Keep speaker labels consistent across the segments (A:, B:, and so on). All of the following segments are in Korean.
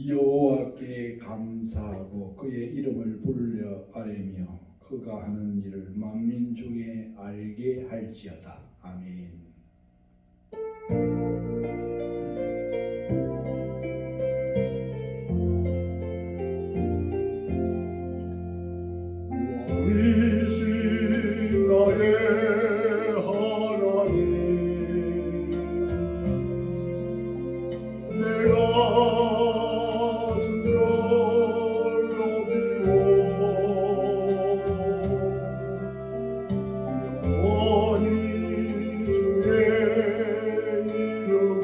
A: 여호와께 감사하고 그의 이름을 불러 아뢰며 그가 하는 일을 만민 중에 알게 할지어다. 아멘.
B: 왕이신 나의 하나님, 내가 주를 높이고 영원히 주의 이름을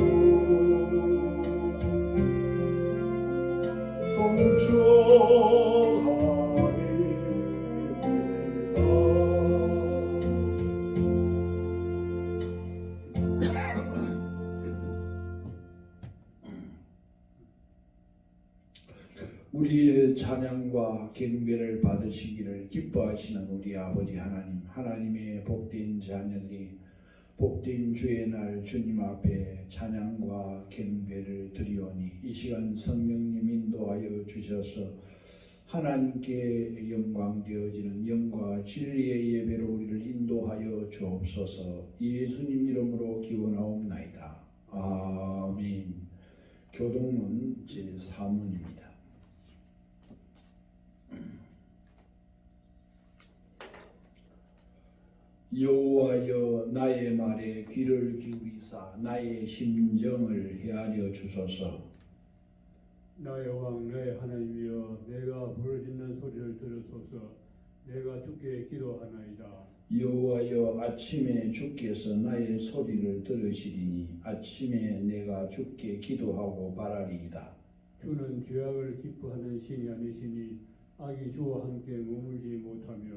B: 송축하리.
A: 우리의 찬양과 경배를 받으시기를 기뻐하시는 우리 아버지 하나님, 하나님의 복된 자녀들이 복된 주의 날 주님 앞에 찬양과 경배를 드리오니 이 시간 성령님 인도하여 주셔서 하나님께 영광 되어지는 영과 진리의 예배로 우리를 인도하여 주옵소서. 예수님 이름으로 기원하옵나이다. 아멘. 교동문 제4문입니다. 여호와여 나의 말에 귀를 기울이사 나의 심정을 헤아려 주소서.
C: 나의 왕 나의 하나님이여 내가 부르짖는 소리를 들으소서. 내가 주께 기도하나이다.
A: 여호와여 아침에 주께서 나의 소리를 들으시리니 아침에 내가 주께 기도하고 바라리이다.
C: 주는 죄악을 기뻐하는 신이 아니시니 악이 주와 함께 머물지 못하며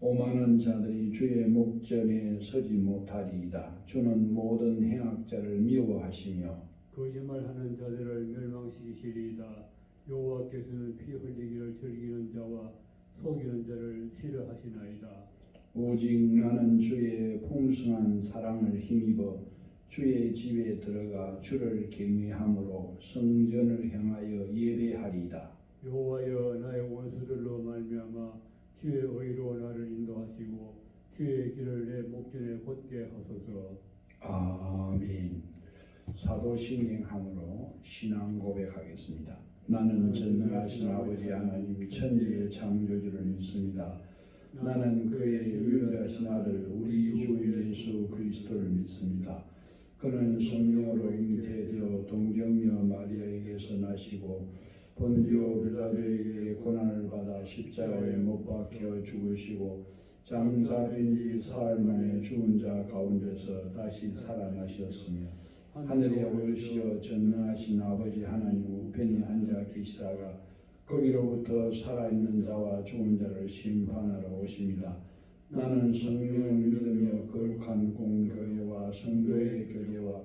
A: 오만한 자들이 주의 목전에 서지 못하리이다. 주는 모든 행악자를 미워하시며
C: 거짓말하는 자들을 멸망시키시리이다. 여호와께서는 피 흘리기를 즐기는 자와 속이는 자를 싫어하시나이다.
A: 오직 나는 주의 풍성한 사랑을 힘입어 주의 집에 들어가 주를 경외함으로 성전을 향하여 예배하리이다.
C: 여호와여 나의 원수들로 말미암아 주의 의로 나를 인도하시고 주의 길을 내 목전에 곧게 하소서.
A: 아멘. 사도신경함으로 신앙 고백하겠습니다. 나는 전능하신 아버지 하나님 천지의 창조주를 믿습니다. 나는 그의 유일하신 아들 우리 주 예수 그리스도를 믿습니다. 그는 성령으로 잉태되어 동정녀 마리아에게서 나시고 본디오 빌라도에게 고난을 받아 십자가에 못 박혀 죽으시고 장사된 지 사흘 만에 죽은 자 가운데서 다시 살아나셨으며 하늘에 오르시어 전능하신 아버지 하나님 우편에 앉아 계시다가 거기로부터 살아있는 자와 죽은 자를 심판하러 오십니다. 나는 성령을 믿으며 거룩한 공교회와 성도의 교제와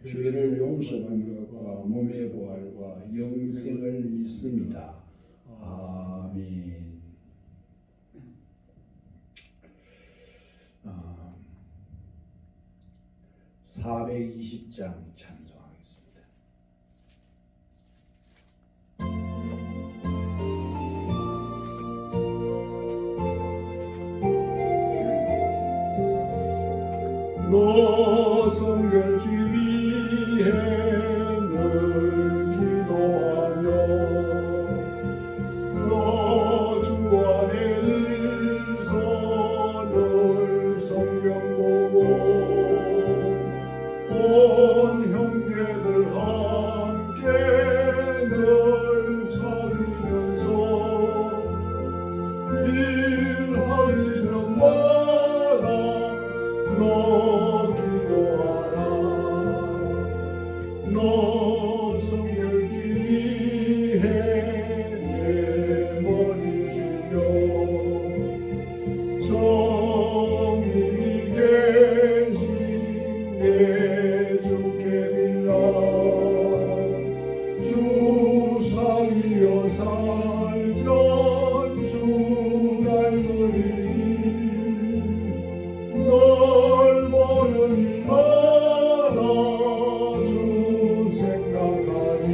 A: 죄를 용서받는 것과 몸의 부활과 영생을 믿습니다. 아멘. 420장 찬송하겠습니다.
B: 너 성결기 위해 늘 기도하며 너 주 안에 있어 늘 성경 보고 온 형제들 함께 늘 사귀면서 일할 때마다 너 기도하라. 너 성결기 위해 내 머리 숙여 정인이 계신 내 주께 빌라. 주 사이여 살면 주 닮으리니 널 모르니 알아 주 생각하니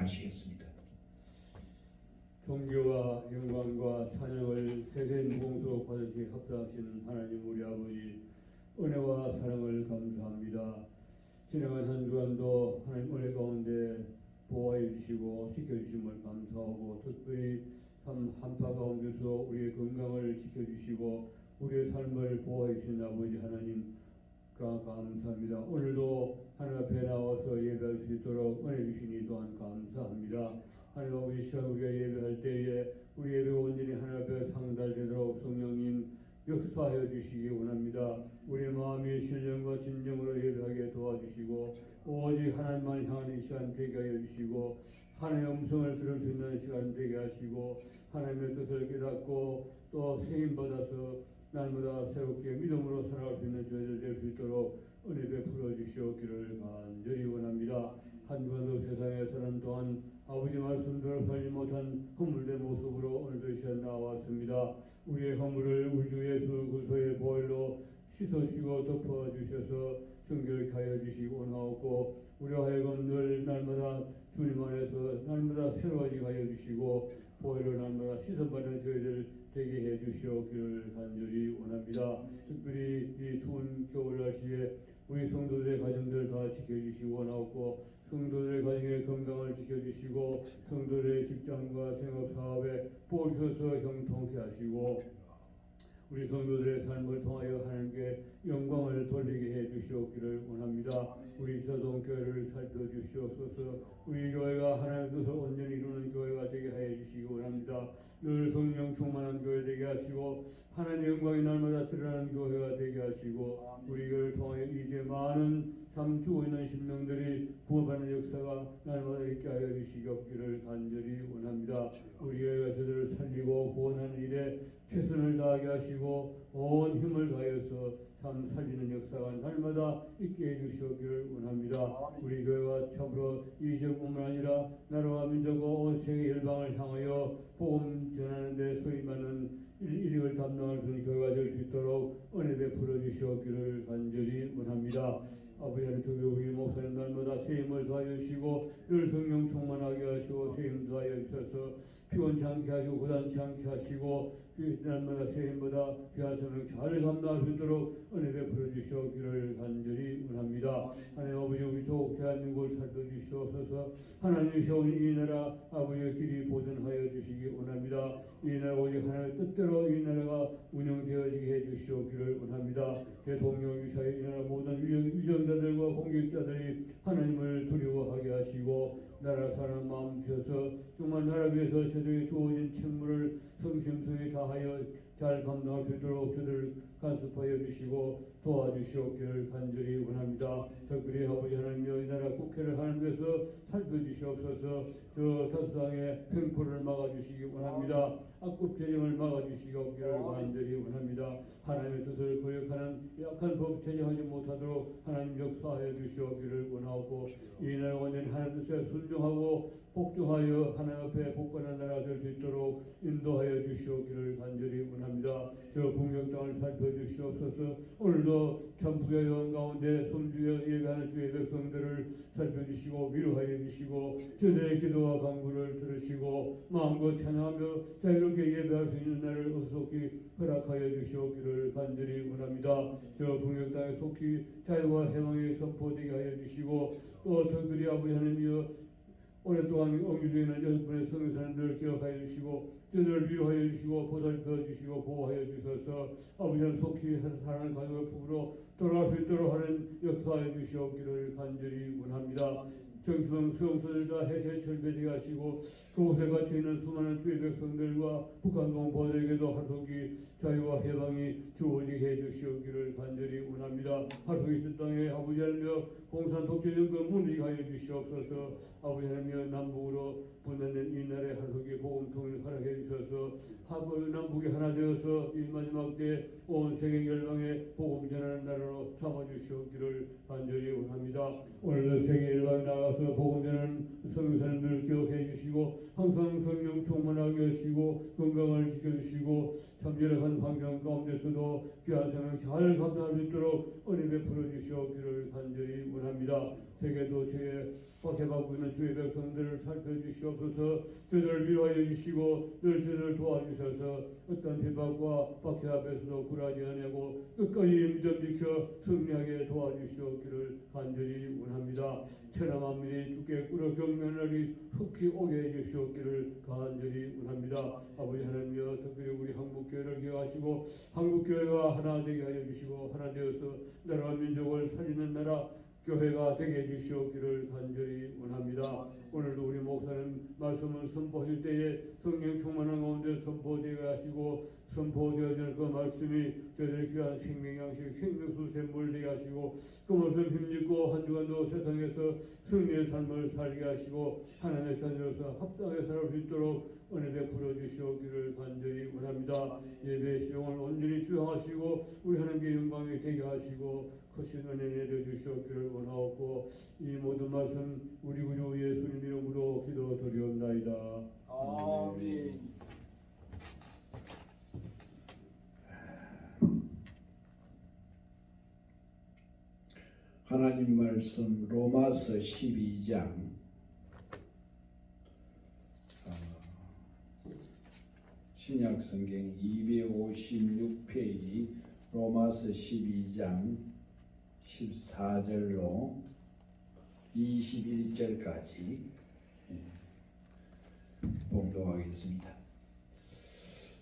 A: 기도하시겠습니다.
C: 존귀와 영광과 찬양을 세세 무공수로 받으시 합당하신 하나님 우리 아버지 은혜와 사랑을 감사합니다. 지나간 한 주간도 하나님 은혜 가운데 보호해 주시고 지켜주심을 감사하고 특별히 참 한파 가운데서 우리의 건강을 지켜주시고 우리의 삶을 보호해 주신 아버지 하나님 감사합니다. 오늘도 하나님 앞에 나와서 예배할 수 있도록 은혜 주시니 또한 감사합니다. 하나님 아버지 시간 우리가 예배할 때에 우리 예배가 온전히 하나님 앞에 상달되도록 성령님 역사하여 주시기 원합니다. 우리의 마음의 신령과 진정으로 예배하게 도와주시고 오직 하나님만 향하는 시간 되게 하여 주시고 하나님의 음성을 들을 수 있는 시간 되게 하시고 하나님의 뜻을 깨닫고 또 세임받아서 날마다 새롭게 믿음으로 살아갈 수 있는 저희들 될 수 있도록 은혜 베풀어 주시옵기를 간절히 원합니다. 한 주간도 세상에 사는 동안 아버지 말씀대로 살지 못한 허물된 모습으로 오늘도 이 시간 나왔습니다. 우리의 허물을 우리 주 예수 그리스도의 보혈로 씻어주시고 덮어주셔서 정결케 하여 주시기 원하옵고 우리와 하여금 늘 날마다 주님 안에서 날마다 새로워지게 하여 주시고 보혈로 날마다 씻어받는 저희들 되게 해 주시옵기를 간절히 원합니다. 특별히 이 추운 겨울 날씨에 우리 성도들의 가정들 다 지켜주시기 원하옵고 성도들의 가정의 건강을 지켜주시고 성도들의 직장과 생업사업에 보셔서 형통케 하시고 우리 성도들의 삶을 통하여 하나님께 영광을 돌리게 해 주시옵기를 원합니다. 우리 서동교회를 살펴주시옵소서. 우리 교회가 하나님의 뜻을 온전히 이루는 교회가 되게 하여 주시기 원합니다. 늘 성령 충만한 교회 되게 하시고 하나님의 영광이 날마다 드러나는 교회가 되게 하시고 우리 교회를 통하여 이제 많은 참 죽어 있는 심령들이 구원받는 역사가 날마다 있게 하여 주시기 없기를 간절히 원합니다. 우리 교회가 저들을 살리고 구원하는 일에 최선을 다하게 하시고 온 힘을 다해서 참 살리는 역사가 날마다 있게 해주시기를 원합니다. 우리 교회가 참으로 이 지역뿐만 아니라 나라와 민족과 온 세계 열방을 향하여 복음 전하는 데 소위 많은 일익을 담당할 수 있는 교회가 될 수 있도록 은혜 베풀어 주시옵기를 간절히 원합니다. 아버지 하나님 특히 우리 목사님 날마다 세임을 더하여 주시고 늘 성령 충만하게 하시고 세임 더하여 주셔서 피곤치 않게 하시고 고단치 않게 하시고 날마다 세임보다 귀한 성령 잘 감당할 수 있도록 은혜 베풀어 주시옵기를 간절히 원합니다. 하나님 아버지 우리 조국 대한민국을 살펴주시옵소서. 하나님이 세운 이 나라 아버지의 길이 보존하여 주시기 원합니다. 이 나라 오직 하나님의 뜻대로 이 나라가 운영되어지게 해주시옵기를 원합니다. 대통령 유사의 이 나라 모든 위정자들과 공격자들이 하나님을 두려워하게 하시고 나라 사는 마음 주셔서 정말 나라 위해서 저들에게 주어진 책무를 성심성에 다하여 잘 감당할 수 있도록 저들을 간섭하여 주시고 도와주시옵기를 간절히 원합니다. 특별히 아버지 하나님여 이 나라 국회를 하나님께서 살펴주시옵소서. 저 다수당의 횡포를 막아주시기 원합니다. 악법 제정을 막아주시기 없기를 간절히 원합니다. 하나님의 뜻을 거역하는 약한 법 제정하지 못하도록 하나님 역사하여 주시옵기를 원하고 이 나라 완전히 하나님 뜻에 순종하고 복종하여 하나님 앞에 복받는 나라가 될 수 있도록 인도하여 주시옵기를 간절히 원합니다. 저 북녘 땅을 살펴주시옵소서. 오늘도 참 부여영 가운데 섬주여 예배하는 주의 백성들을 살펴주시고 위로하여 주시고 저들의 기도와 간구를 들으시고 마음껏 찬양하며 자유롭게 예배할 수 있는 날을 어속히 허락하여 주시옵기를 간절히 원합니다. 저 북녘 땅에 속히 자유와 해방이 선포되게 하여 주시고 또 특별히 아버지 하나님이여 오랫동안 억류되어 있는 6분의 성교사님들을 기억하여 주시고 저들을 위로하여 주시고 보살펴 주시고 보호하여 주셔서 아버지는 속히 사랑하는 가족의 품으로 돌아갈 수 있도록 하는 역사하여 주시옵기를 간절히 원합니다. 정치범 수용소들 다 해체 철폐되게 하시고 그곳에 갇혀있는 수많은 주의 백성들과 북한 동포들에게도 하루속히 자유와 해방이 주어지게 해주시옵기를 간절히 원합니다. 하루속히 이 땅에 아버지 하나님여 공산 독재정권 문의하게 하여 주시옵소서. 아버지 하나님여 남북으로 분단된 이 나라의 하루속히 복음 통일 허락해 주셔서 남북이 하나 되어서 이 마지막 때 온 세계 열방에 복음 전하는 나라로 삼아주시옵기를 간절히 원합니다. 오늘도 세계 열방에 나가서 복음 전하는 성교사님들을 기억해 주시고 항상 성령 충만하게 하시고 건강을 지켜주시고 참 열악한 환경 가운데서도 귀한 생명 잘 감당할 수 있도록 은혜 베풀어 주시옵기를 간절히 원합니다. 세계도 죄에 박해받고 있는 주의 백성들을 살펴주시옵소서. 저들을 위로하여 주시고 늘 저들을 도와주셔서 어떤 비박과 박해 앞에서도 굴하지 아니하고 끝까지 믿음 지켜 승리하게 도와주시옵기를 간절히 원합니다. 천하 만민이 주께 꿇어 경멸하리 속히 오게 해주시옵기를 간절히 원합니다. 아버지 하나님여, 특별히 우리 한국교회를 기억하시고 한국교회가 하나 되게 하여 주시고 하나 되어서 나라와 민족을 살리는 나라 교회가 되게 해주시옵기를 간절히 원합니다. 오늘도 우리 목사님 말씀을 선포할 때에 성령 충만한 가운데 선포되게 하시고 선포되어질 그 말씀이 저희들의 귀한 생명 양식 생명수 샘물 되게 하시고 그 말씀 힘입고 한 주간도 세상에서 승리의 삶을 살게 하시고 하나님의 자녀로서 합당하게 살아갈 수 있도록 은혜 베풀어 주시옵기를 간절히 원합니다. 예배의 시용을 온전히 주장하시고 우리 하나님의 영광이 되게 하시고 크신 은혜 내려 주시옵기를 원하옵고 이 모든 말씀 우리 구주 예수님 이름으로 기도드리옵나이다.
A: 아멘. 하나님 말씀 로마서 12장 신약성경 256페이지 로마서 12장 14절로 21절까지 봉독하겠습니다.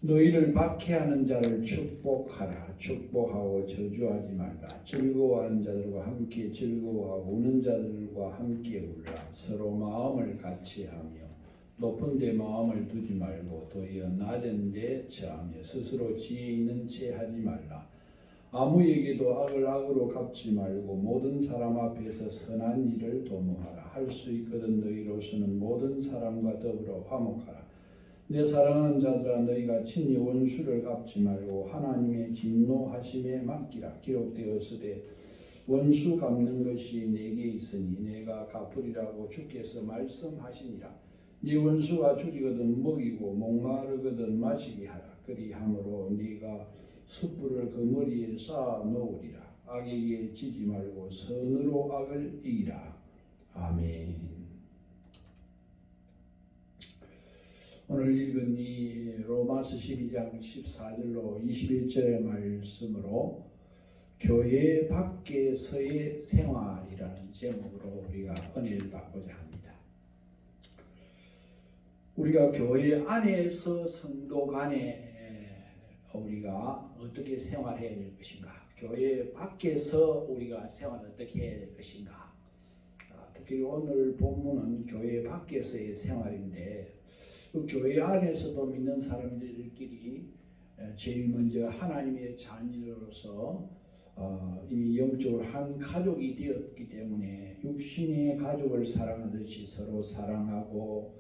A: 너희를 박해하는 자를 축복하라. 축복하고 저주하지 말라. 즐거워하는 자들과 함께 즐거워하고 우는 자들과 함께 울라. 서로 마음을 같이 하며 높은 데 마음을 두지 말고 도리어 낮은 데 처하며 스스로 지혜 있는 채 하지 말라. 아무에게도 악을 악으로 갚지 말고 모든 사람 앞에서 선한 일을 도모하라. 할 수 있거든 너희로서는 모든 사람과 더불어 화목하라. 내 사랑하는 자들아, 너희가 친히 원수를 갚지 말고 하나님의 진노하심에 맡기라. 기록되었으되 원수 갚는 것이 내게 있으니 내가 갚으리라고 주께서 말씀하시니라. 네 원수가 줄이거든 먹이고 목마르거든 마시게 하라. 그리함으로 네가 숯불을 그 머리에 쌓아 놓으리라. 악에게 지지 말고 선으로 악을 이기라. 아멘. 오늘 읽은 이 로마서 12장 14절로 21절의 말씀으로 교회 밖에서의 생활이라는 제목으로 우리가 은혜를 받고자 합니다. 우리가 교회 안에서 성도 간에 우리가 어떻게 생활해야 될 것인가, 교회 밖에서 우리가 생활을 어떻게 해야 될 것인가. 특히 오늘 본문은 교회 밖에서의 생활인데 그 교회 안에서도 믿는 사람들끼리 제일 먼저 하나님의 자녀로서 이미 영적으로 한 가족이 되었기 때문에 육신의 가족을 사랑하듯이 서로 사랑하고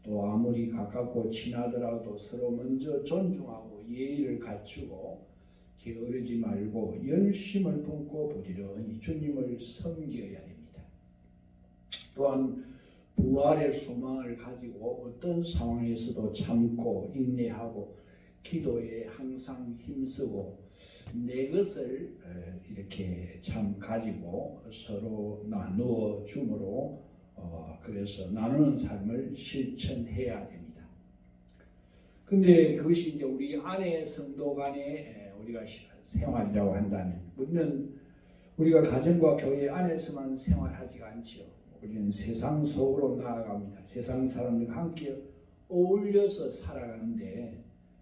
A: 또 아무리 가깝고 친하더라도 서로 먼저 존중하고 예의를 갖추고 게으르지 말고 열심을 품고 부지런히 주님을 섬겨야 됩니다. 또한 부활의 소망을 가지고 어떤 상황에서도 참고 인내하고 기도에 항상 힘쓰고 내 것을 이렇게 참 가지고 서로 나누어 줌으로 그래서 나누는 삶을 실천해야 됩니다. 근데 그것이 이제 우리 안에 성도 간에 우리가 생활이라고 한다면, 물론 우리가 가정과 교회 안에서만 생활하지가 않죠. 우리는 세상 속으로 나아갑니다. 세상 사람들과 함께 어울려서 살아가는데,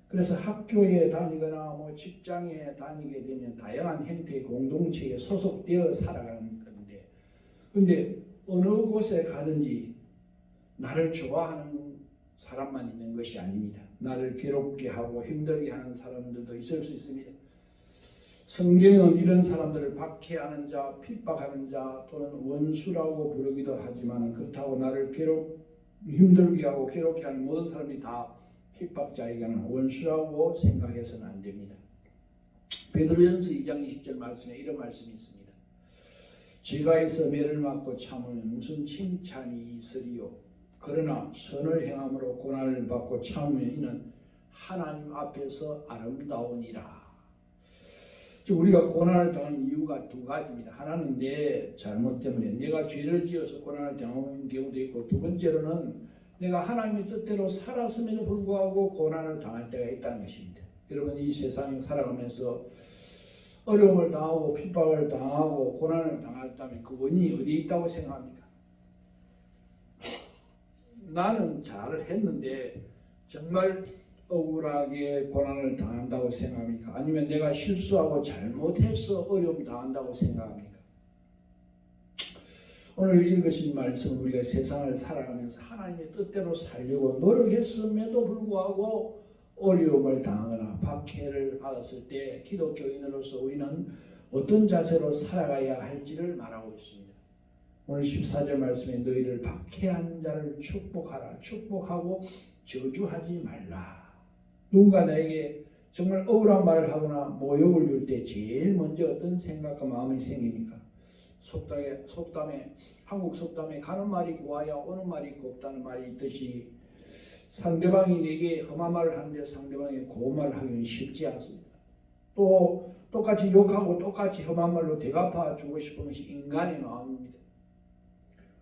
A: 그래서 학교에 다니거나 뭐 직장에 다니게 되면 다양한 형태의 공동체에 소속되어 살아가는 건데, 근데 어느 곳에 가든지 나를 좋아하는 사람만 있는 것이 아닙니다. 나를 괴롭게 하고 힘들게 하는 사람들도 있을 수 있습니다. 성경은 이런 사람들을 박해하는 자, 핍박하는 자 또는 원수라고 부르기도 하지만, 그렇다고 나를 힘들게 하고 괴롭게 하는 모든 사람이 다 핍박자에게는 원수라고 생각해서는 안 됩니다. 베드로전서 2장 20절 말씀에 이런 말씀이 있습니다. 쥐가 있어 매를 맞고 참으면 무슨 칭찬이 있으리요. 그러나 선을 행함으로 고난을 받고 참으면 이는 하나님 앞에서 아름다우니라. 즉 우리가 고난을 당하는 이유가 두 가지입니다. 하나는 내 잘못 때문에 내가 죄를 지어서 고난을 당하는 경우도 있고, 두 번째로는 내가 하나님의 뜻대로 살았음에도 불구하고 고난을 당할 때가 있다는 것입니다. 여러분, 이 세상에 살아가면서 어려움을 당하고 핍박을 당하고 고난을 당했다면 그 원인이 어디에 있다고 생각합니까? 나는 잘했는데 정말 억울하게 고난을 당한다고 생각합니까? 아니면 내가 실수하고 잘못해서 어려움 당한다고 생각합니까? 오늘 읽으신 말씀, 우리가 세상을 살아가면서 하나님의 뜻대로 살려고 노력했음에도 불구하고 어려움을 당하거나 박해를 받았을 때 기독교인으로서 우리는 어떤 자세로 살아가야 할지를 말하고 있습니다. 오늘 14절 말씀에 너희를 박해한 자를 축복하라. 축복하고 저주하지 말라. 누군가 나에게 정말 억울한 말을 하거나 모욕을 줄 때 제일 먼저 어떤 생각과 마음이 생깁니까? 속담에 한국 속담에 가는 말이 고와야 오는 말이 곱다는 말이 있듯이 상대방이 내게 험한 말을 하는데 상대방이 고운 말을 하기는 쉽지 않습니다. 또 똑같이 욕하고 똑같이 험한 말로 대갚아 주고 싶은 것이 인간의 마음입니다.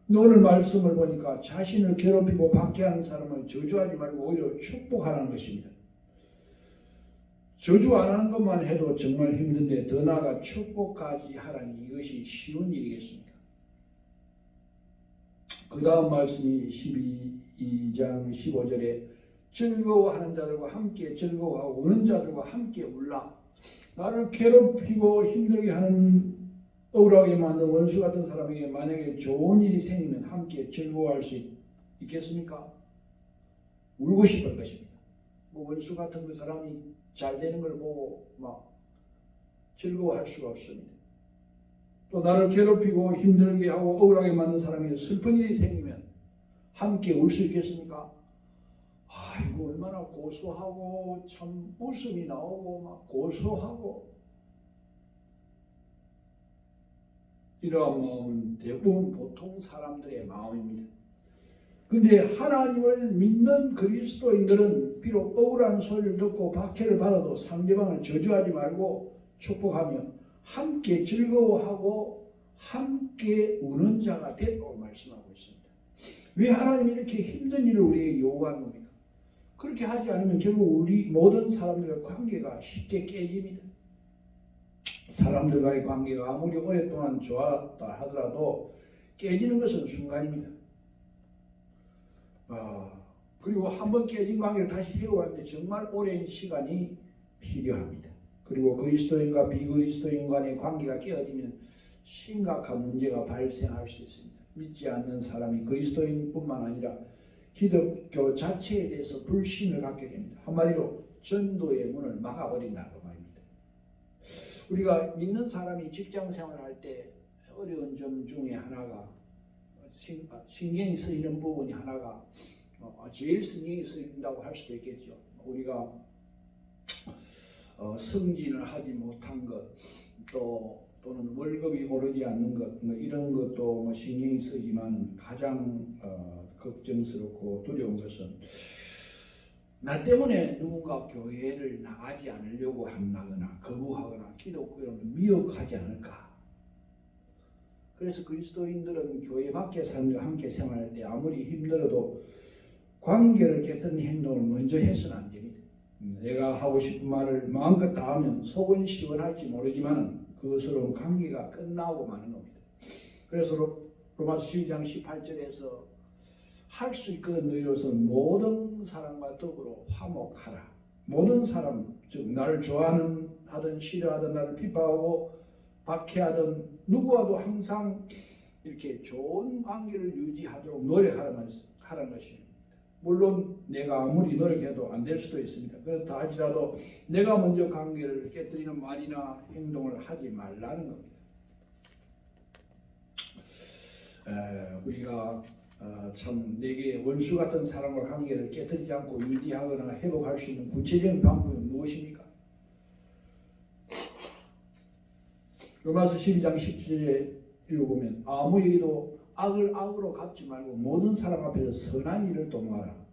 A: 오늘 말씀을 보니까 자신을 괴롭히고 박해하는 사람을 저주하지 말고 오히려 축복하라는 것입니다. 저주 안 하는 것만 해도 정말 힘든데 더 나아가 축복까지 하라니 이것이 쉬운 일이겠습니까? 그 다음 말씀이 12장 15절에 즐거워하는 자들과 함께 즐거워하고 우는 자들과 함께 울라. 나를 괴롭히고 힘들게 하는 억울하게 만든 원수 같은 사람에게 만약에 좋은 일이 생기면 함께 즐거워할 수 있겠습니까? 울고 싶을 것입니다. 원수 같은 그 사람이 잘 되는 걸 보고 막 즐거워할 수가 없습니다. 또 나를 괴롭히고 힘들게 하고 억울하게 만든 사람에게 슬픈 일이 생기면 함께 울 수 있겠습니까? 아이고 얼마나 고소하고 참 웃음이 나오고 막 고소하고 이러한 마음은 대부분 보통 사람들의 마음입니다. 근데 하나님을 믿는 그리스도인들은 비록 억울한 소리를 듣고 박해를 받아도 상대방을 저주하지 말고 축복하며 함께 즐거워하고 함께 우는 자가 되라고 말씀하고 있습니다. 왜 하나님이 이렇게 힘든 일을 우리에게 요구하는 겁니까? 그렇게 하지 않으면 결국 우리 모든 사람들의 관계가 쉽게 깨집니다. 사람들과의 관계가 아무리 오랫동안 좋았다 하더라도 깨지는 것은 순간입니다. 그리고 한번 깨진 관계를 다시 회복하는데 정말 오랜 시간이 필요합니다. 그리고 그리스도인과 비그리스도인 간의 관계가 깨어지면 심각한 문제가 발생할 수 있습니다. 믿지 않는 사람이 그리스도인뿐만 아니라 기독교 자체에 대해서 불신을 갖게 됩니다. 한마디로 전도의 문을 막아버린다고 말입니다. 우리가 믿는 사람이 직장 생활을 할 때 어려운 점 중에 하나가 신경이 쓰이는 부분이 하나가 제일 신경이 쓰인다고 할 수도 있겠죠. 우리가 승진을 하지 못한 것, 또는 월급이 오르지 않는 것, 이런 것도 신경이 쓰이지만 가장 걱정스럽고 두려운 것은 나 때문에 누군가 교회를 나가지 않으려고 한다거나 거부하거나 기독교를 미혹하지 않을까. 그래서 그리스도인들은 교회 밖의 사람들과 함께 생활할 때 아무리 힘들어도 관계를 깨뜨리는 행동을 먼저 해서는 안 됩니다. 내가 하고 싶은 말을 마음껏 다 하면 속은 시원할지 모르지만 그것으로는 관계가 끝나고 마는 겁니다. 그래서 로마서 12장 18절에서 할 수 있거든 너희로서 모든 사람과 더불어 화목하라. 모든 사람, 즉 나를 좋아하는 하든 싫어하든 나를 핍박하고 박해하든 누구와도 항상 이렇게 좋은 관계를 유지하도록 노력하라는 것입니다. 물론 내가 아무리 노력해도 안 될 수도 있습니다. 그렇다 할지라도 내가 먼저 관계를 깨뜨리는 말이나 행동을 하지 말라는 겁니다. 우리가 참 내게 원수 같은 사람과 관계를 깨뜨리지 않고 유지하거나 회복할 수 있는 구체적인 방법이 무엇입니까? 로마서 12장 17절에 읽어보면 아무에게도 악을 악으로 갚지 말고 모든 사람 앞에서 선한 일을 도모하라.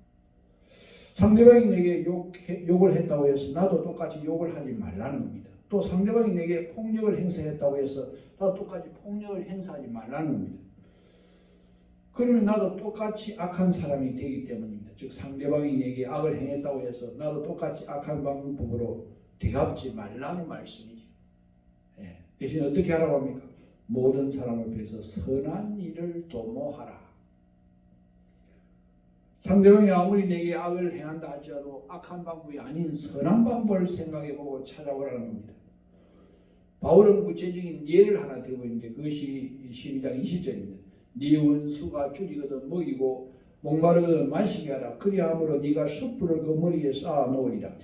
A: 상대방이 내게 욕을 했다고 해서 나도 똑같이 욕을 하지 말라는 겁니다. 또 상대방이 내게 폭력을 행사했다고 해서 나도 똑같이 폭력을 행사하지 말라는 겁니다. 그러면 나도 똑같이 악한 사람이 되기 때문입니다. 즉 상대방이 내게 악을 행했다고 해서 나도 똑같이 악한 방법으로 대갚지 말라는 말씀이죠. 대신 어떻게 하라고 합니까? 모든 사람 앞에서 선한 일을 도모하라. 상대방이 아무리 내게 악을 행한다 할지라도 악한 방법이 아닌 선한 방법을 생각해보고 찾아오라는 겁니다. 바울은 구체적인 예를 하나 들고 있는데 그것이 12장 20절입니다. 네 원수가 줄이거든 먹이고 목마르거든 마시게 하라. 그리함으로 네가 숯불을 그 머리에 쌓아 놓으리라.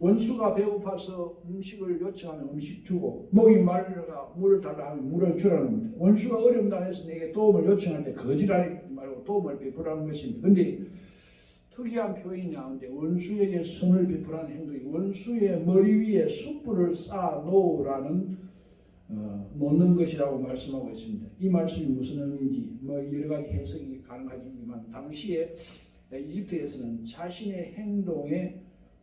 A: 원수가 배고파서 음식을 요청하면 음식 주고 목이 마르다가 물을 달라 하면 물을 주라는 겁니다. 원수가 어려움 당해서 내게 도움을 요청할 때 거절하지 말고 도움을 베풀라는 것입니다. 그런데 특이한 표현이 나오는데 원수에게 선을 베풀하는 행동이 원수의 머리 위에 숯불을 쌓아 놓으라는 놓는 것이라고 말씀하고 있습니다. 이 말씀이 무슨 의미인지 여러 가지 해석이 가능하지만 당시에 이집트에서는 자신의 행동에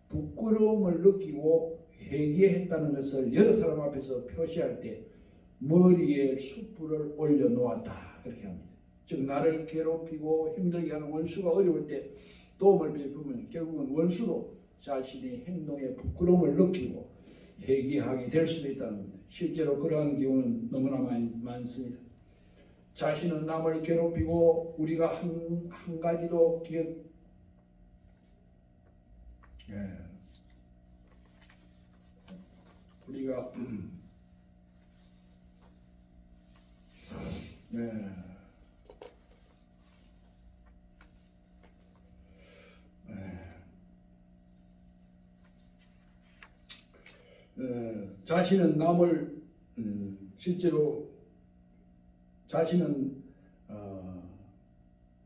A: 부끄러움을 느끼고 회개했다는 것을 여러 사람 앞에서 표시할 때 머리에 숯불을 올려놓았다 그렇게 합니다. 즉 나를 괴롭히고 힘들게 하는 원수가 어려울 때 도움을 베푸면 결국은 원수도 자신의 행동에 부끄러움을 느끼고 회개하게 될 수도 있다는 겁니다. 실제로 그러한 경우는 너무나 많습니다. 자신은 남을 괴롭히고 우리가 한 가지도 우리가 자신은 남을 실제로 자신은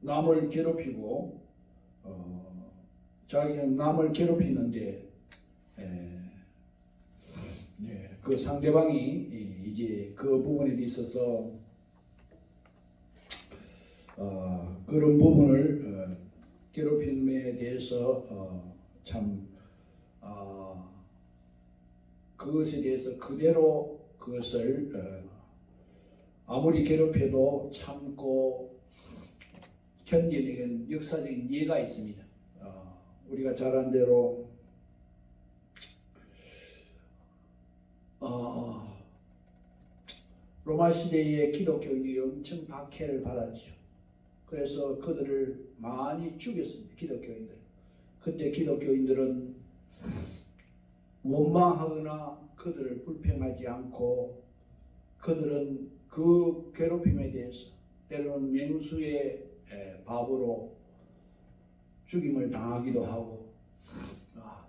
A: 남을 괴롭히고 자기는 남을 괴롭히는데 그 상대방이 이제 그 부분에 있어서 그런 부분을 괴롭힘에 대해서 참 그것에 대해서 그대로 그것을 아무리 괴롭혀도 참고 견디는 역사적인 예가 있습니다. 우리가 잘 아는 대로 로마 시대의 기독교인이 엄청 박해를 받았죠. 그래서 그들을 많이 죽였습니다. 기독교인들. 그때 기독교인들은 원망하거나 그들을 불평하지 않고 그들은 그 괴롭힘에 대해서 때로는 맹수의 밥으로 죽임을 당하기도 하고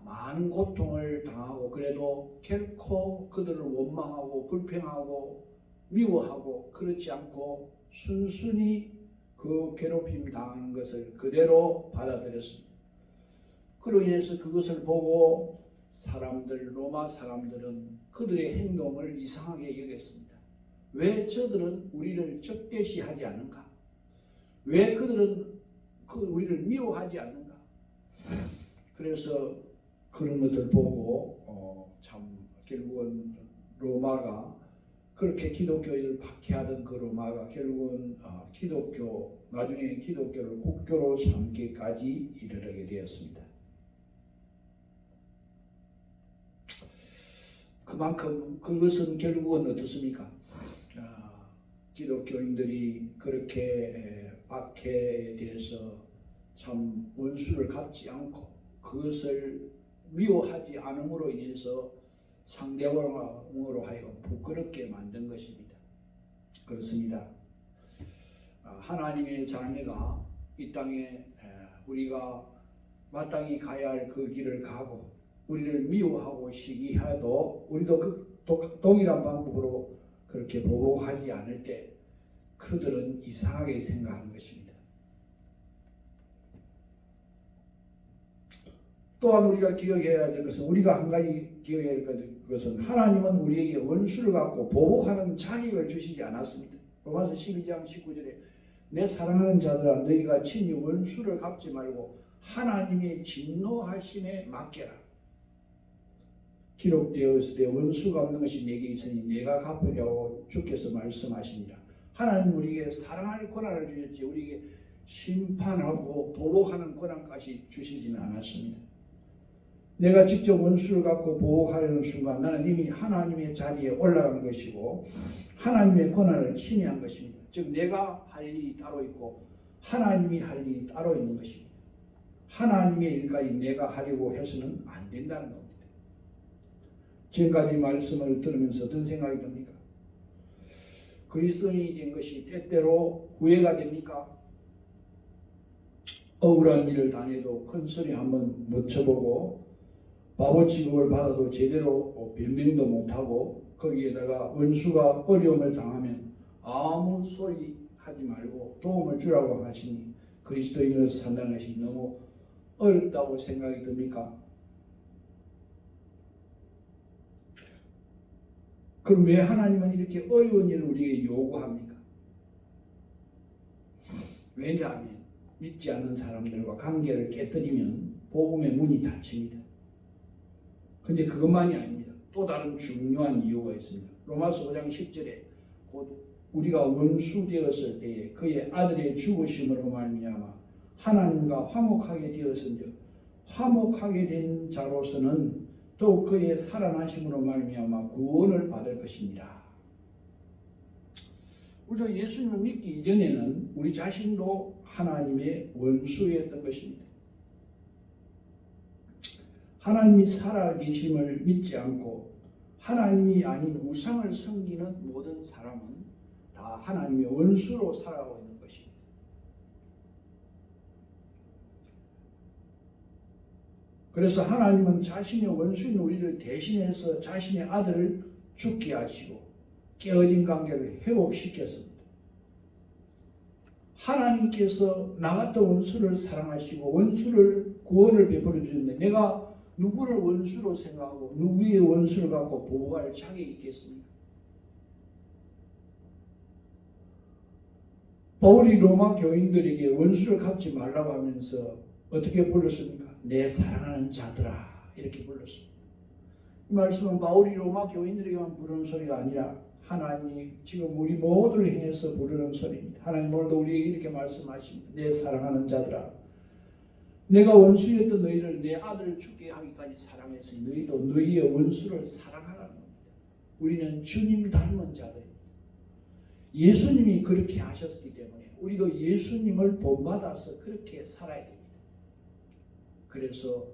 A: 많은 고통을 당하고 그래도 결코 그들을 원망하고 불평하고 미워하고 그렇지 않고 순순히 그 괴롭힘 당하는 것을 그대로 받아들였습니다. 그로 인해서 그것을 보고 로마 사람들은 그들의 행동을 이상하게 여겼습니다. 왜 저들은 우리를 적대시하지 않는가? 왜 그들은 우리를 미워하지 않는가? 그래서 그런 것을 보고 참 결국은 로마가 그렇게 기독교인을 박해하던 그 로마가 결국은 나중에 기독교를 국교로 삼기까지 이르게 되었습니다. 그만큼 그것은 결국은 어떻습니까? 기독교인들이 그렇게 박해에 대해서 참 원수를 갚지 않고 그것을 미워하지 않음으로 인해서 상대방으로 하여금 부끄럽게 만든 것입니다. 그렇습니다. 하나님의 자녀가 이 땅에 우리가 마땅히 가야 할 그 길을 가고 우리를 미워하고 시기해도 우리도 그 동일한 방법으로 그렇게 보복하지 않을 때 그들은 이상하게 생각하는 것입니다. 또한 우리가 기억해야 될 것은 우리가 한 가지 기억해야 될 것은 하나님은 우리에게 원수를 갖고 보복하는 자격을 주시지 않았습니다. 로마서 12장 19절에 내 사랑하는 자들아 너희가 친히 원수를 갚지 말고 하나님의 진노하심에 맡겨라. 기록되었을 때 원수가 없는 것이 내게 있으니 내가 갚으려고 주께서 말씀하시니라. 하나님 우리에게 사랑할 권한을 주셨지 우리에게 심판하고 보복하는 권한까지 주시지는 않았습니다. 내가 직접 원수를 갖고 보복하려는 순간 나는 이미 하나님의 자리에 올라간 것이고 하나님의 권한을 침해한 것입니다. 즉 내가 할 일이 따로 있고 하나님이 할 일이 따로 있는 것입니다. 하나님의 일까지 내가 하려고 해서는 안 된다는 겁니다. 지금까지 말씀을 들으면서 어떤 생각이 듭니까? 그리스도인이 된 것이 때때로 후회가 됩니까? 억울한 일을 당해도 큰 소리 한번 못 쳐보고 바보 취급을 받아도 제대로 변명도 못하고 거기에다가 원수가 어려움을 당하면 아무 소리 하지 말고 도움을 주라고 하시니 그리스도인으로서 산다는 것이 너무 어렵다고 생각이 듭니까? 그럼 왜 하나님은 이렇게 어려운 일을 우리에게 요구합니까? 왜냐하면 믿지 않는 사람들과 관계를 깨뜨리면 복음의 문이 닫힙니다. 근데 그것만이 아닙니다. 또 다른 중요한 이유가 있습니다. 로마서 5장 10절에 곧 우리가 원수 되었을 때에 그의 아들의 죽으심으로 말미암아 하나님과 화목하게 되었은즉 화목하게 된 자로서는 더욱 그의 살아나심으로 말미암아 구원을 받을 것입니다. 우리가 예수님을 믿기 이전에는 우리 자신도 하나님의 원수였던 것입니다. 하나님이 살아계심을 믿지 않고 하나님이 아닌 우상을 섬기는 모든 사람은 다 하나님의 원수로 살아가고 있는 것입니다. 그래서 하나님은 자신의 원수인 우리를 대신해서 자신의 아들을 죽게 하시고 깨어진 관계를 회복시켰습니다. 하나님께서 나 같은 원수를 사랑하시고 원수를 구원을 베풀어 주셨는데 내가 누구를 원수로 생각하고 누구의 원수를 갖고 보호할 자격이 있겠습니까? 바울이 로마 교인들에게 원수를 갚지 말라고 하면서 어떻게 불렀습니까? 내 사랑하는 자들아 이렇게 불렀습니다. 이 말씀은 바울이 로마 교인들에게만 부르는 소리가 아니라 하나님이 지금 우리 모두를 향해서 부르는 소리입니다. 하나님 오늘도 우리에게 이렇게 말씀하십니다. 내 사랑하는 자들아 내가 원수였던 너희를 내 아들을 죽게 하기까지 사랑했으니 너희도 너희의 원수를 사랑하라는 겁니다. 우리는 주님 닮은 자들입니다. 예수님이 그렇게 하셨기 때문에 우리도 예수님을 본받아서 그렇게 살아야 됩니다. 그래서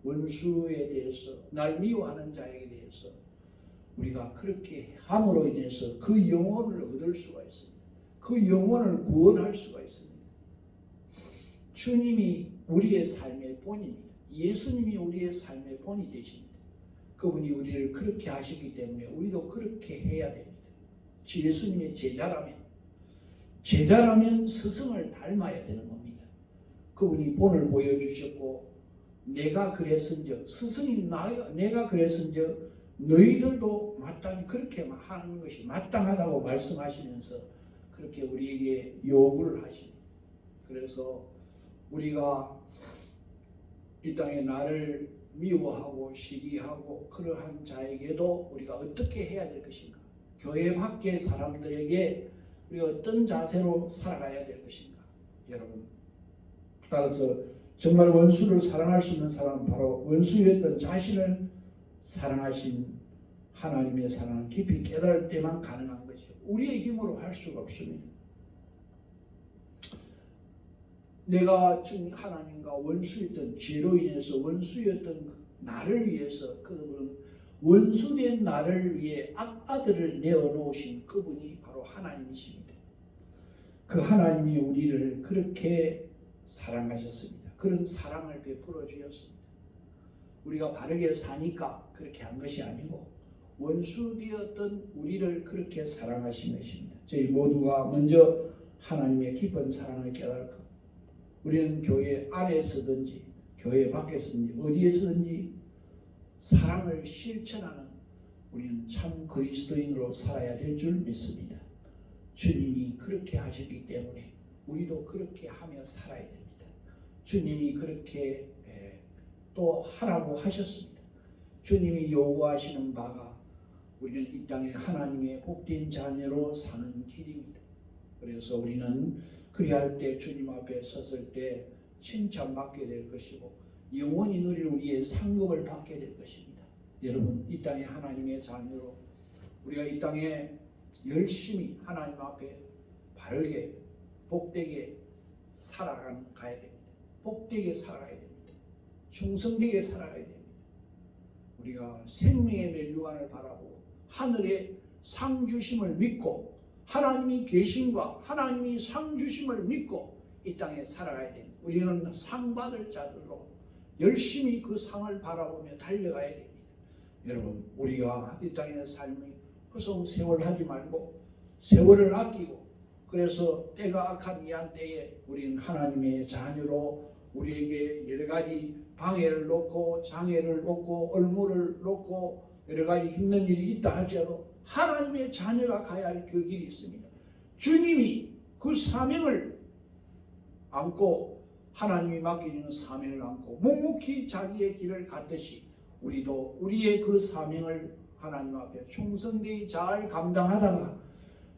A: 원수에 대해서 날 미워하는 자에게 대해서 우리가 그렇게 함으로 인해서 그 영혼을 얻을 수가 있습니다. 그 영혼을 구원할 수가 있습니다. 주님이 우리의 삶의 본입니다. 예수님이 우리의 삶의 본이 되십니다. 그분이 우리를 그렇게 하셨기 때문에 우리도 그렇게 해야 됩니다. 예수님의 제자라면 스승을 닮아야 되는 겁니다. 그분이 본을 보여주셨고 내가 그랬은즉 스승이 내가 그랬은즉 너희들도 마땅히 그렇게 하는 것이 마땅하다고 말씀하시면서 그렇게 우리에게 요구를 하십니다. 그래서 우리가 이 땅에 나를 미워하고 시기하고 그러한 자에게도 우리가 어떻게 해야 될 것인가? 교회 밖의 사람들에게 우리가 어떤 자세로 살아가야 될 것인가? 여러분, 따라서 정말 원수를 사랑할 수 있는 사람은 바로 원수였던 자신을 사랑하신 하나님의 사랑을 깊이 깨달을 때만 가능한 것이죠. 우리의 힘으로 할 수가 없습니다. 내가 지금 하나님과 원수였던 죄로 인해서 원수였던 나를 위해서 그분은 원수된 나를 위해 아들을 내어놓으신 그분이 바로 하나님이십니다. 그 하나님이 우리를 그렇게 사랑하셨습니다. 그런 사랑을 베풀어 주셨습니다. 우리가 바르게 사니까 그렇게 한 것이 아니고 원수되었던 우리를 그렇게 사랑하신 것입니다. 저희 모두가 먼저 하나님의 깊은 사랑을 깨달고 우리는 교회 안에서든지 교회 밖에서든지 어디에서든지 사랑을 실천하는 우리는 참 그리스도인으로 살아야 될 줄 믿습니다. 주님이 그렇게 하셨기 때문에 우리도 그렇게 하며 살아야 됩니다. 주님이 그렇게 또 하라고 하셨습니다. 주님이 요구하시는 바가 우리는 이 땅에 하나님의 복된 자녀로 사는 길입니다. 그래서 우리는 그리할 때 주님 앞에 섰을 때 칭찬받게 될 것이고 영원히 누릴 우리의 상급을 받게 될 것입니다. 여러분, 이 땅에 하나님의 자녀로 우리가 이 땅에 열심히 하나님 앞에 바르게 복되게 가야 됩니다. 복되게 살아가야 됩니다. 충성되게 살아가야 됩니다. 우리가 생명의 멸류관을 바라보고 하늘의 상 주심을 믿고 하나님이 계심과 하나님이 상 주심을 믿고 이 땅에 살아가야 됩니다. 우리는 상 받을 자들로 열심히 그 상을 바라보며 달려가야 됩니다. 여러분, 우리가 이 땅의 삶이 허송세월하지 말고 세월을 아끼고 그래서 때가 악한 이 한 때에 우리는 하나님의 자녀로 우리에게 여러 가지 방해를 놓고 장애를 놓고 얼물을 놓고 여러 가지 힘든 일이 있다 할지라도 하나님의 자녀가 가야 할 그 길이 있습니다. 주님이 그 사명을 안고 하나님이 맡겨주는 사명을 안고 묵묵히 자기의 길을 갔듯이 우리도 우리의 그 사명을 하나님 앞에 충성되이 잘 감당하다가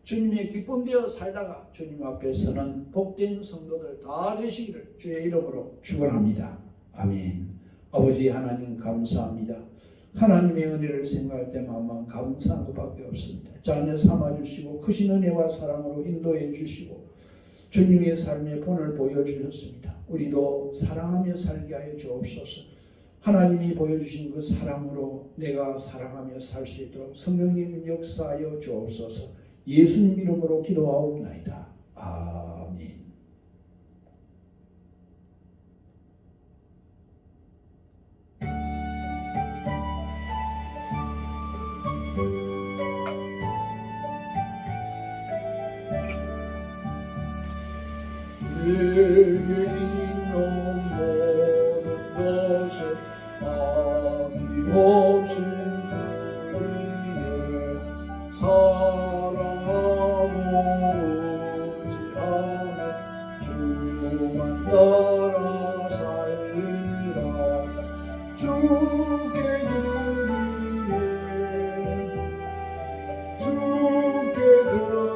A: 주님의 기쁨되어 살다가 주님 앞에서는 복된 성도들 다 되시기를 주의 이름으로 축원합니다. 아멘. 아버지 하나님 감사합니다. 하나님의 은혜를 생각할 때만 감사한 것밖에 없습니다. 자녀 삼아주시고 크신 은혜와 사랑으로 인도해 주시고 주님의 삶의 본을 보여주셨습니다. 우리도 사랑하며 살게 하여 주옵소서. 하나님이 보여주신 그 사랑으로 내가 사랑하며 살 수 있도록 성령님 역사하여 주옵소서. 예수님 이름으로 기도하옵나이다. 아멘.
B: 내게 있는 모든 것을 아낌없이 드리네. 사랑하고 의지하며 주만 따라 살리라. 주께 드리네. 주께 드리네.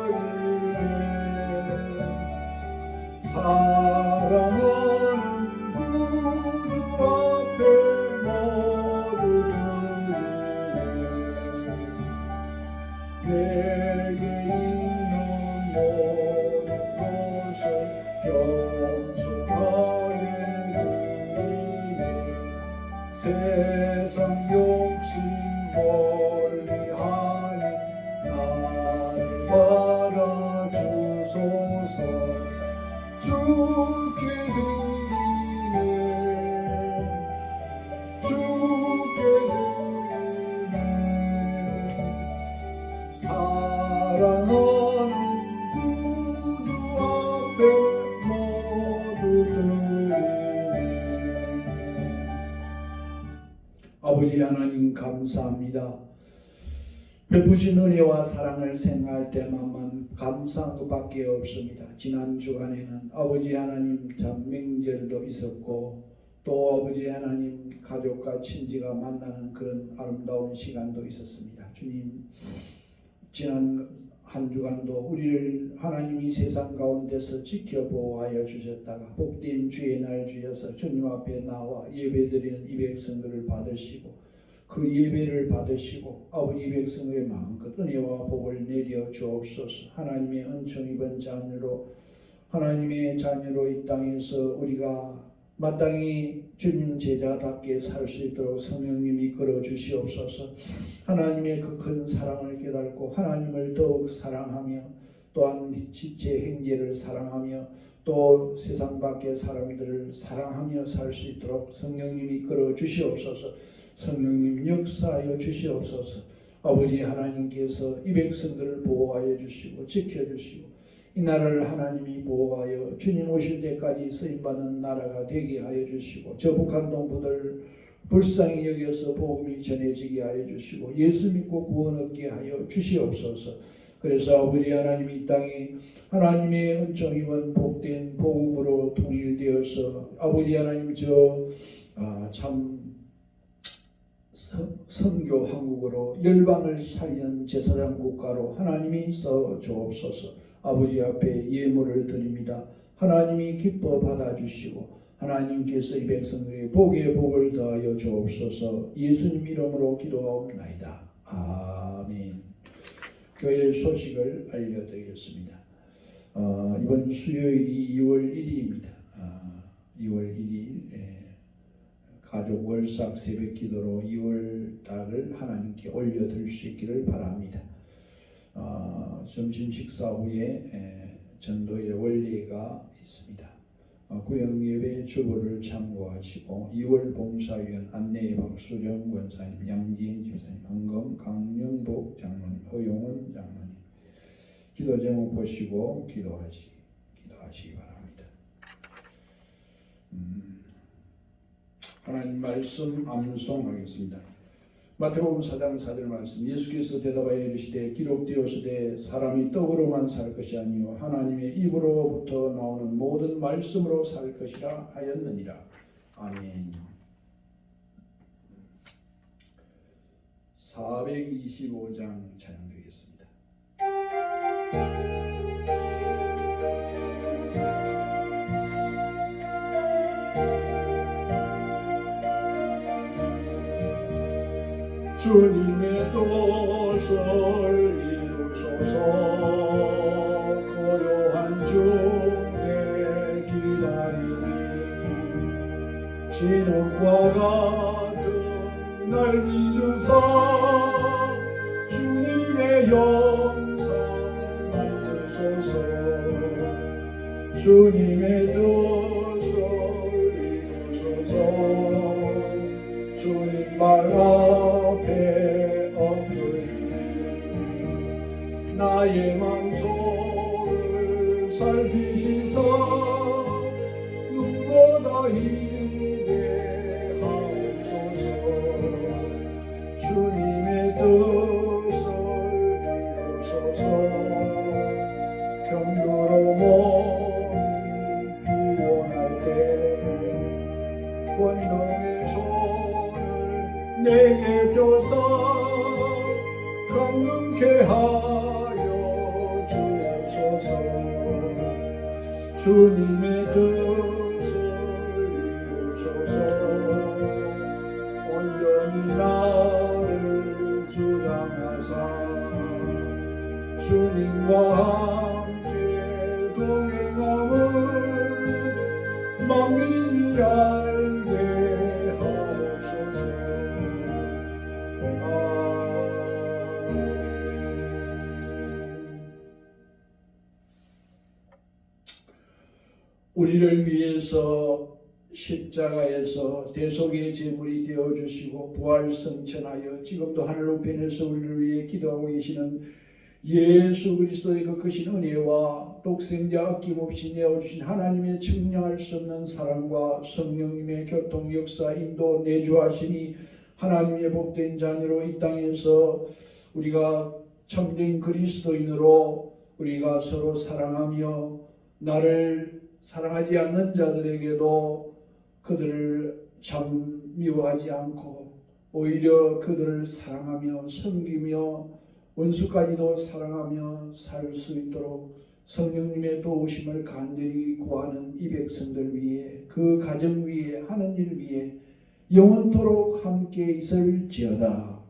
B: 사랑하는 구주 앞에 모두 드리네. 내게 있는 모든 것을 겸손하게 드리네. 세상 욕심 멀리하니 나를 받아주소서. 주께 드리네. 주께 드리네. 사랑하는 구주 앞에 모두 드리네.
A: 아버지 하나님 감사합니다. 베푸신 은혜와 사랑을 생각할 때만 감사한 것밖에 없습니다. 지난 주간에는 아버지 하나님 참 명절도 있었고 또 아버지 하나님 가족과 친지가 만나는 그런 아름다운 시간도 있었습니다. 주님, 지난 한 주간도 우리를 하나님이 세상 가운데서 지켜보호하여 주셨다가 복된 주의 날 주여서 주님 앞에 나와 예배드리는 이 백성들을 받으시고 그 예배를 받으시고 아버지 백성의 마음껏 은혜와 복을 내려 주옵소서. 하나님의 은총 입은 자녀로 하나님의 자녀로 이 땅에서 우리가 마땅히 주님 제자답게 살 수 있도록 성령님이 이끌어 주시옵소서. 하나님의 그 큰 사랑을 깨닫고 하나님을 더욱 사랑하며 또한 지체 행제를 사랑하며 또 세상 밖의 사람들을 사랑하며 살 수 있도록 성령님이 이끌어 주시옵소서. 성령님 역사하여 주시옵소서. 아버지 하나님께서 이 백성들을 보호하여 주시고 지켜주시고 이 나라를 하나님이 보호하여 주님 오실 때까지 쓰임받는 나라가 되게 하여 주시고 저 북한 동포들 불쌍히 여겨서 복음이 전해지게 하여 주시고 예수 믿고 구원 얻게 하여 주시옵소서. 그래서 아버지 하나님 이 땅에 하나님의 은총 입은 복된 복음으로 통일되어서 아버지 하나님 참 선교 한국으로 열방을 살리는 제사장 국가로 하나님이 써 주옵소서. 아버지 앞에 예물을 드립니다. 하나님이 기뻐 받아주시고 하나님께서 이 백성들의 복에 복을 더하여 주옵소서. 예수님 이름으로 기도하옵나이다. 아멘. 교회 소식을 알려드리겠습니다. 이번 수요일이 2월 1일입니다. 2월 1일 가족 월삭 새벽 기도로 2월 달을 하나님께 올려드릴 수 있기를 바랍니다. 점심 식사 후에 전도의 원리가 있습니다. 구역예배 주보를 참고하시고 2월 봉사위원 안내의 박수정 권사님, 양지인 집사님, 헌금 강영복 장로님, 허용원 장로님 기도 제목 보시고 기도하시기 바랍니다. 하나님 말씀 암송하겠습니다. 마태복음 4장 4절 말씀. 예수께서 대답하여 이르시되 기록되었으되 사람이 떡으로만 살 것이 아니요 하나님의 입으로부터 나오는 모든 말씀으로 살 것이라 하였느니라. 아멘. 425장 찬양드리겠습니다.
B: 주님의 뜻을 이루소서. 고요한 중에 기다리니 진흙과 같은 날 믿으사 주님의 영상 만드소서. 주님의 뜻을 이루소서. 주님 말 앞에 엎드리니 나의 맘속을 살피시사 눈보다 희대하옵소서. 주님의 뜻을 이루소서. 병들어 몸이 피곤할 때 권능의 손을 내게 펴사 강건케 하여 주옵소서. 주님의 뜻을 이루소서. 온전히 나를 주장하사 주님과 함께 동행함을 만민이 알게 하옵소서.
A: 우리를 위해서 십자가에서 대속의 제물이 되어주시고 부활 성천하여 지금도 하늘 우편에서 우리를 위해 기도하고 계시는 예수 그리스도의 그 크신 은혜와 독생자 아낌없이 내어주신 하나님의 측량할 수 없는 사랑과 성령님의 교통 역사 인도 내주하시니 하나님의 복된 자녀로 이 땅에서 우리가 참된 그리스도인으로 우리가 서로 사랑하며 나를 사랑하지 않는 자들에게도 그들을 참 미워하지 않고 오히려 그들을 사랑하며 섬기며 원수까지도 사랑하며 살 수 있도록 성령님의 도우심을 간절히 구하는 이 백성들 위해 그 가정 위에 하는 일 위해 영원토록 함께 있을지어다.